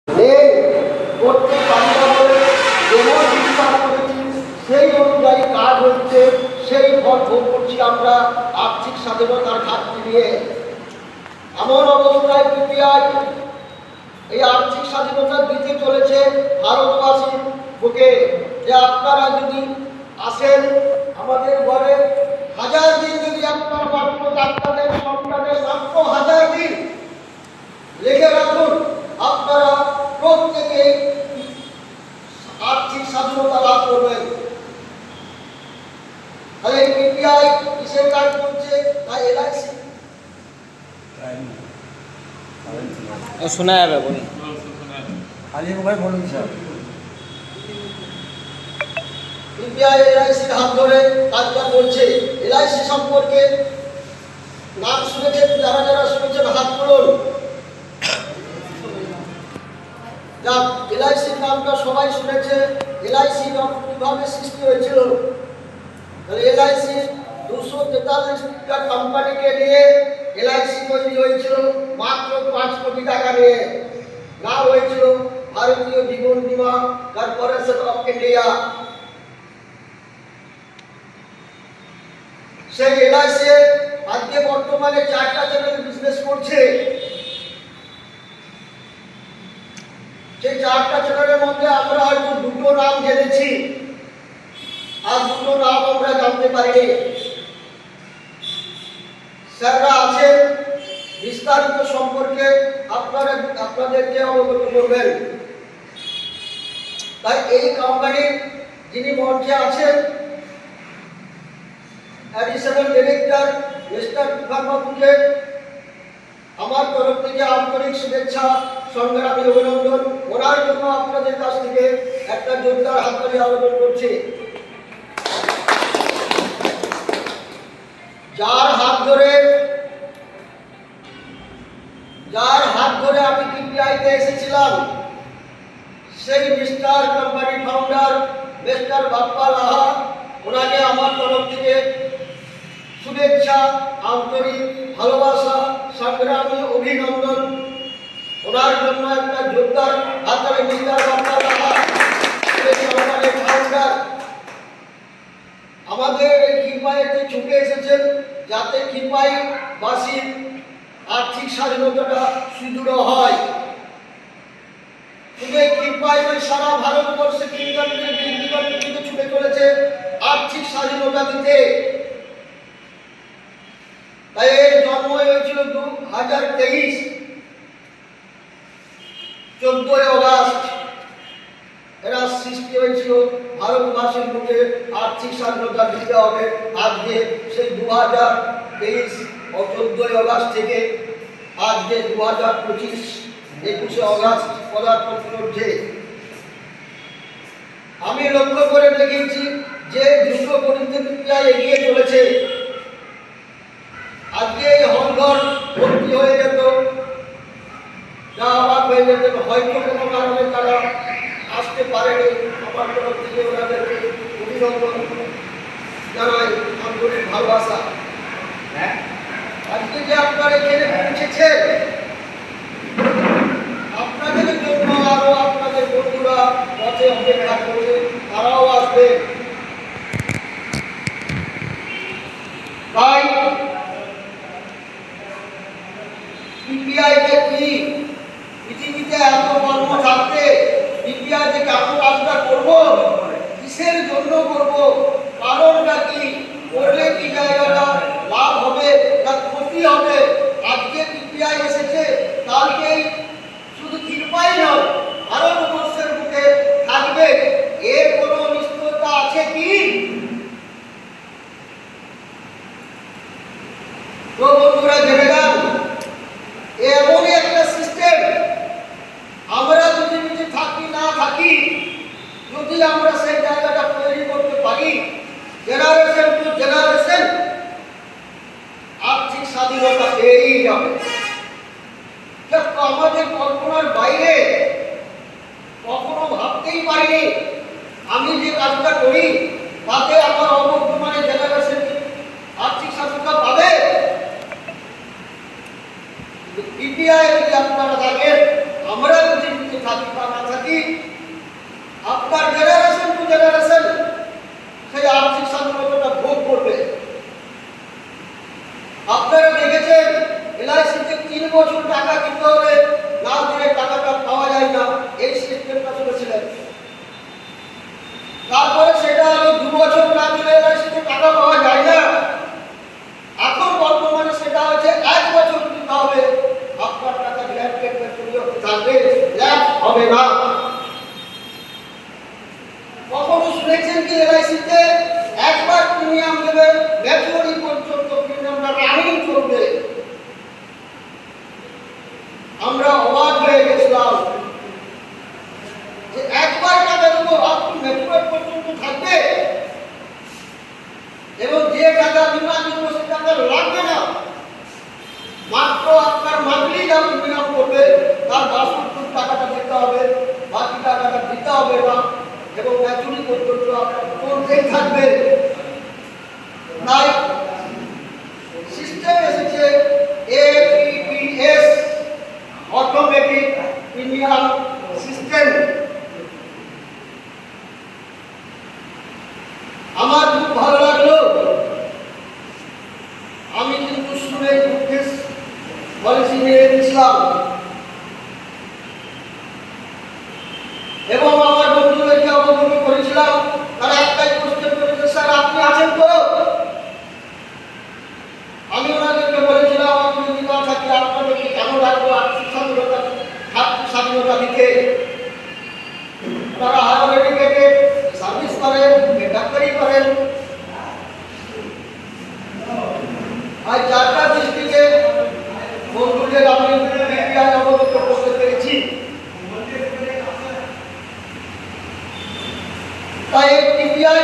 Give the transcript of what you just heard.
এই করতে পারবা বলে যেমন বিশ্বাস করেছি সেই অনুযায়ী কাজ হচ্ছে, সেই ফল ভোগ করছি আমরা আর্থিক স্বাধীনতার ঘাটতি নিয়ে। এমন অবস্থায় পিপিআই এই আর্থিক স্বাধীনতা দিতে চলেছে ভারতবাসীর বুকে, যে আপনারা যদি আসেন আমাদের ঘরে 1000 দিন, যদি আপনার মাত্র ডাক্তারদের সন্তানের মাত্র 1000 দিন লেগে রাখুন, আপনারা প্রত্যেকে আর্থিক স্বাধীনতা লাভ করবেন। তাহলে পিপিআই কিসের কাজ করছে? তাই এলআইসি শোনা যাবে, বলুন। ভাই বলুন স্যার। পিপিআই এলআইসির হাত ধরে কাজটা করছে। এলআইসি সম্পর্কে নাম শুনেছেন? যারা যারা শুনেছেন হাত তুলুন। যাক, এলআইসির নামটা সবাই শুনেছে। এলআইসি কিভাবে সৃষ্টি হয়েছিল? এলআইসি 243টা কোম্পানিকে নিয়ে এলআইসি তৈরি হয়েছিল মাত্র 5 কোটি টাকা নিয়ে। নাম হয়েছিল ভারতীয় জীবন বীমা কর্পোরেশন অফ ইন্ডিয়া। সেই এলআইসি আজকে বর্তমানে 4টা চ্যানেল বিজনেস করছে। সেই 4টা চ্যানেলের মধ্যে আমরা হয়তো 2টো নাম জেনেছি, আর 2টো নাম আমরা জানতে পারিনি। স্যাররা আছেন, বিস্তারিত সম্পর্কে আপনাদেরকে অবগত করবেন। তাই এই কোম্পানির যিনি মঞ্চে আছেন, অ্যাডিশনাল ডিরেক্টর মিস্টার তুফান বাবুকে আমার তরফ থেকে আন্তরিক শুভেচ্ছা, সংগ্রামী অভিনন্দন। ওনার জন্য আপনাদের কাছ থেকে একটা জোরদার হাততালি আবেদন করছি। যার হাত ধরে আমি পিপিআইতে এসেছিলাম, সেই mister company founder mister Bappa Laha, ওনাকে আমার তরফ থেকে শুভেচ্ছা, আন্তরিক ভালোবাসা, সংগ্রামী অভিনন্দন। ওনার জন্য একটা জোরদার হাততালি। মিস্টার বাপ্পা লাহা কোম্পানির ফাউন্ডার আমাদের এই খিরপাইতে ছুটে এসেছেন, যাতে খিরপাইবাসীর আর্থিক স্বাধীনতাটা সুদৃঢ় হয়। শুধু এই খিরপাই নয়, সারা ভারতবর্ষে কিন্তু ছুটে চলেছে আর্থিক স্বাধীনতা দিতে। তাই এর জন্ম হয়েছিল 2023 14 আগস্ট। এরা সৃষ্টি হয়েছিল ভারতবাসীর মুখে আর্থিক স্বাধীনতা দিতে হবে। আজকে সেই 2023 ও 14 আগস্ট থেকে আজকে 2025 21 আগস্ট পদার্পণ করছে। আমি লক্ষ্য করে দেখেছি যে দ্রুত গতিতে পিপিআই এগিয়ে চলেছে। আজকে এই হলঘর ভর্তি হয়ে যেত, যা অবাক হয়ে যেত। হয়তো কোনো কারণে তারা আসতে পারেনি। আমার তরফ থেকে ওনাদেরকে অভিনন্দন জানাই, আন্তরিক ভালোবাসা। আজকে যে আপনারা এখানে পৌঁছেছেন, আপনাদের জন্য আরো আপনাদের বন্ধুরা পথে অপেক্ষা করছে, তারাও আসবে। তাই পিপিআইটা কি, পৃথিবীতে এত কর্ম থাকতে পিপিআই যে কেন কাজটা করব, কিসের জন্য করব, কারণটা কি, করলে কি জায়গাটা লাভ হবে না ক্ষতি হবে? আজকে পিপিআই এসেছে, কালকেই শুধু খিরপাই নয় ভারতবর্ষের বুকে থাকবে, এর কোনো নিশ্চয়তা আছে কি? তো বন্ধুরা জেনে যান, এমনই একটা সিস্টেম, আমরা যদি নিজে থাকি না থাকি, যদি আমরা সেই জায়গাটা তৈরি করতে পারি, জেনারেশন টু জেনারেশন আর্থিক স্বাধীনতা পেয়েই যাবে। আমাদের কল্পনার বাইরে, কখনো ভাবতেই পারিনি আমি যে কাজটা করি তাতে আমার অবর্তমানে জেনারেশন আর্থিক স্বাধীনতা পাবে। পিপিআই যদি আপনারা থাকেন, আমরা যদি থাকি বা না থাকি, আপনার জেনারেশন টু জেনারেশন সেই আর্থিক স্বাধীনতাটা ভোগ করবে। আপনারা দেখেছেন এলআইসিতে 3 বছর টাকা দিতে হলে না দিলে টাকাটা পাওয়া যায় না, এই সিস্টেমটা চলেছিলেন। তারপরে সেটা হলো 2 বছর না দিলে এলআইসিতে টাকা পাওয়া যায় না। এখন বর্তমানে সেটা হচ্ছে 1 বছর দিতে হবে, আপনার টাকা গ্যারান্টেড থাকবে, ল্যাপস হবে না। কখনো শুনেছেন কি এলআইসিতে একবার প্রিমিয়াম দেবে, ম্যাচুরিটি পর্যন্ত প্রিমিয়ামটা রানিং চলবে? আমরা অবাক হয়ে গেছিলাম যে একবার টাকা দেবো, আপনি ম্যাচুরিটি পর্যন্ত থাকবে এবং যে টাকা বিমা দিব সে টাকা লাগবে না, মাত্র আপনার মান্থলি যা প্রিমিয়াম করবে তার 62 টাকাটা দিতে হবে, বাকি টাকাটা দিতে হবে না এবং ম্যাচুরিটি পর্যন্ত আপনার চলতেই থাকবে। তাই সিস্টেম এসেছে APPS, অটোমেটিক প্রিমিয়াম সিস্টেম। আমার খুব ভালো লাগলো, আমি কিন্তু শুনে দুঃখের পলিসি নিয়ে দিয়েছিলাম এবং আমার বন্ধুদেরকে অবগত করেছিলাম। তারা একটাই কোশ্চেন করেছে, স্যার আপনি আছেন তো? আমি ওনাদেরকে বলেছিলাম আমি যদি না থাকি আপনাদেরকে কেন রাখবো আর্থিক স্বাধীনতা দিতে? তারা হায়ার এডুকেটেড, সার্ভিস করেন, ডাক্তারি করেন। আর 4টা দৃষ্টিতে বন্ধুদের আমি বিজ্ঞান অবগত করতে পেরেছি। তাই টিপিআই